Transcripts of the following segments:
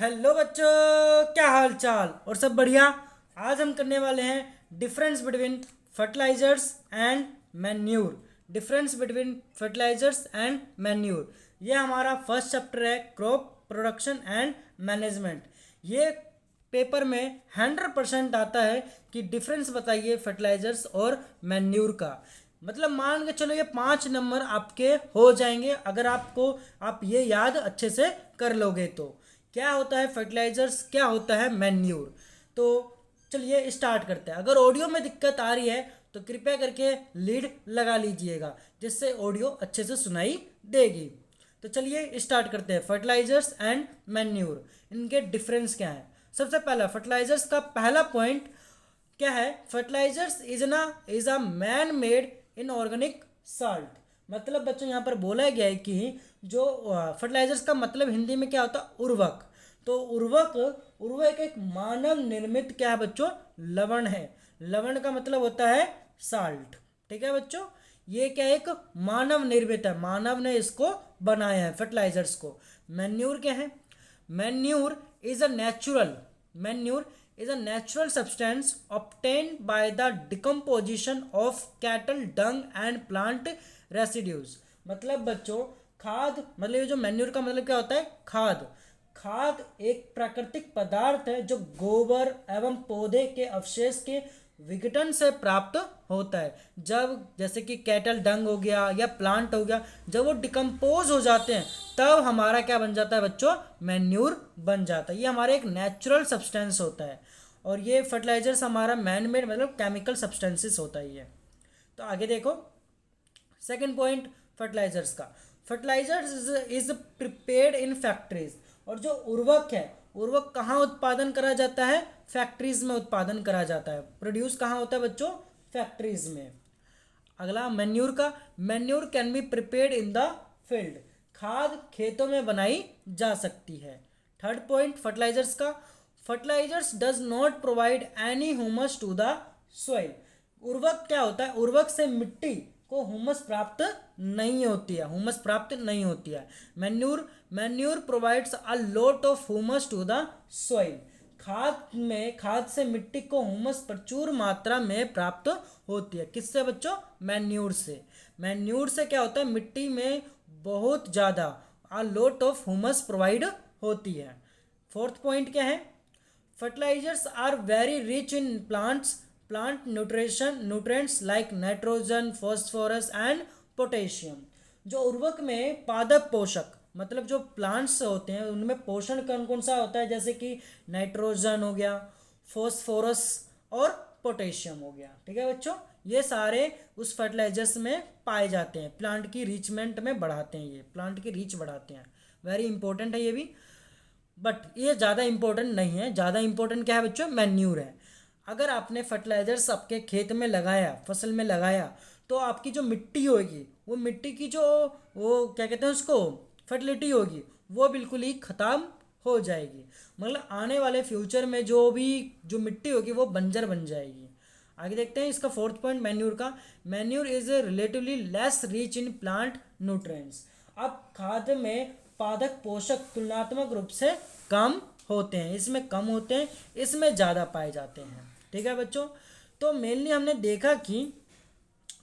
Hello बच्चों, क्या हाल चाल और सब बढ़िया। आज हम करने वाले हैं difference between fertilisers and manure. Difference between fertilisers and manure, ये हमारा फर्स्ट चैप्टर है, क्रॉप प्रोडक्शन एंड मैनेजमेंट। ये पेपर में 100% आता है कि डिफरेंस बताइए फर्टिलाइजर्स और मैन्यूर का। मतलब मान के चलो ये 5 नंबर आपके हो जाएंगे अगर आप ये याद अच्छे से कर लोगे तो। क्या होता है फर्टिलाइजर्स, क्या होता है मैन्यूर। तो चलिए स्टार्ट करते हैं। अगर ऑडियो में दिक्कत आ रही है तो कृपया करके लीड लगा लीजिएगा, जिससे ऑडियो अच्छे से सुनाई देगी। तो चलिए स्टार्ट करते हैं। फर्टिलाइजर्स एंड मैन्यूर, इनके डिफरेंस क्या है। सबसे पहला फर्टिलाइजर्स का पहला पॉइंट क्या है। Fertilisers is a man made inorganic salt. मतलब बच्चों यहाँ पर बोला गया है कि जो फर्टिलाइजर्स का मतलब हिंदी में क्या होता है, उर्वरक। तो उर्वरक एक मानव निर्मित क्या है बच्चों, लवण है। लवण का मतलब होता है साल्ट। ठीक है बच्चों, ये क्या एक मानव निर्मित है, मानव ने इसको बनाया है फर्टिलाइजर्स को। मैन्यूर क्या है। Manure is a natural manure is a natural substance obtained by the decomposition of cattle dung and plant residues। मतलब बच्चों खाद, मतलब ये जो मैन्यूर का मतलब क्या होता है, खाद। खाद एक प्राकृतिक पदार्थ है जो गोबर एवं पौधे के अवशेष के विघटन से प्राप्त होता है। जब जैसे कि कैटल डंग हो गया या प्लांट हो गया, जब वो डिकम्पोज हो जाते हैं तब हमारा क्या बन जाता है बच्चों, मैन्यूर बन जाता है। ये हमारा एक नेचुरल सब्सटेंस होता है। और ये फर्टिलाइजर्स हमारा मैन मेड मतलब केमिकल सब्सटेंसेस होता है ये। तो आगे देखो सेकंड पॉइंट फर्टिलाइजर्स का। Fertilisers is prepared in factories. और जो उर्वरक है, उर्वरक कहाँ उत्पादन करा जाता है, फैक्ट्रीज में उत्पादन करा जाता है। प्रोड्यूस कहाँ होता है बच्चों, फैक्ट्रीज में। अगला मैन्यूर का। Manure can be prepared in the field. खाद खेतों में बनाई जा सकती है। थर्ड पॉइंट फर्टिलाइजर्स का। Fertilisers does not provide any humus to the soil. उर्वरक क्या होता है, उर्वरक से मिट्टी को हुमस प्राप्त नहीं होती है, हुमस प्राप्त नहीं होती है। Manure provides a lot of humus to the soil. खाद से मिट्टी को हुमस प्रचुर मात्रा में प्राप्त होती है। किससे बच्चों, मैन्यूर से। मैन्यूर से क्या होता है, मिट्टी में बहुत ज़्यादा a lot of humus provide होती है। फोर्थ पॉइंट क्या है। Fertilisers are very rich in plant nutrients like nitrogen, phosphorus and potassium. जो उर्वरक में पादप पोषक, मतलब जो प्लांट्स होते हैं उनमें पोषण कौन कौन सा होता है, जैसे कि नाइट्रोजन हो गया, फॉस्फोरस और पोटेशियम हो गया। ठीक है बच्चों, ये सारे उस फर्टिलाइजर्स में पाए जाते हैं। प्लांट की रिचमेंट में बढ़ाते हैं, ये प्लांट की रीच बढ़ाते हैं। वेरी इंपॉर्टेंट है ये भी, बट ये ज़्यादा इंपॉर्टेंट नहीं है। ज़्यादा इंपॉर्टेंट क्या है बच्चों, मैन्यूर है। अगर आपने फर्टिलाइजर्स आपके खेत में लगाया, फसल में लगाया, तो आपकी जो मिट्टी होगी, वो मिट्टी की जो वो क्या कहते हैं उसको, फर्टिलिटी होगी, वो बिल्कुल ही ख़त्म हो जाएगी। मतलब आने वाले फ्यूचर में जो मिट्टी होगी वो बंजर बन जाएगी। आगे देखते हैं इसका फोर्थ पॉइंट मैन्यूर का। Manure is relatively less rich in plant nutrients. अब खाद में पादक पोषक तुलनात्मक रूप से कम होते हैं, इसमें कम होते हैं, इसमें ज़्यादा पाए जाते हैं। ठीक है बच्चों, तो मेनली हमने देखा कि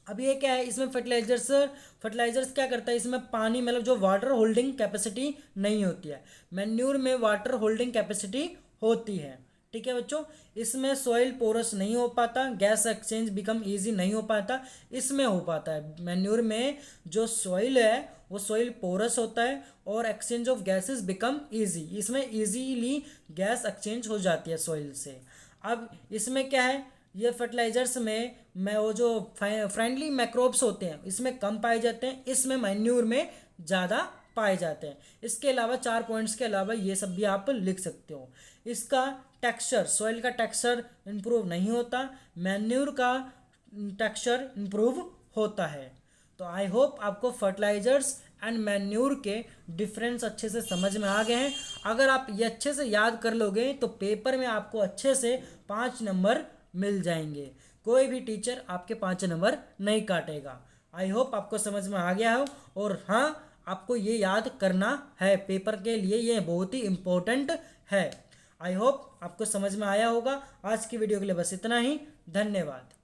अब ये क्या है, इसमें फर्टिलाइजर्स क्या करता है, इसमें पानी मतलब जो वाटर होल्डिंग कैपेसिटी नहीं होती है। मैन्यूर में वाटर होल्डिंग कैपेसिटी होती है। ठीक है बच्चों, इसमें सॉइल पोरस नहीं हो पाता, गैस एक्सचेंज बिकम इजी नहीं हो पाता, इसमें हो पाता है। मैन्यूर में जो सॉइल है वो सॉइल पोरस होता है और exchange of gases become easy, इसमें इजीली गैस एक्सचेंज हो जाती है सॉइल से। अब इसमें क्या है, ये फर्टिलाइजर्स में मैं वो जो फ्रेंडली मैक्रोब्स होते हैं इसमें कम पाए जाते हैं, इसमें मैन्यूर में ज़्यादा पाए जाते हैं। इसके अलावा 4 पॉइंट्स के अलावा ये सब भी आप लिख सकते हो। इसका टेक्सचर, सॉइल का टेक्सचर इम्प्रूव नहीं होता, मैन्यूर का टेक्सचर इम्प्रूव होता है। तो आई होप आपको फर्टिलाइजर्स एंड मैन्यूर के डिफरेंस अच्छे से समझ में आ गए हैं। अगर आप ये अच्छे से याद कर लोगे तो पेपर में आपको अच्छे से 5 नंबर मिल जाएंगे। कोई भी टीचर आपके 5 नंबर नहीं काटेगा। आई होप आपको समझ में आ गया हो। और हाँ, आपको ये याद करना है, पेपर के लिए ये बहुत ही इम्पोर्टेंट है। आई होप आपको समझ में आया होगा। आज की वीडियो के लिए बस इतना ही। धन्यवाद।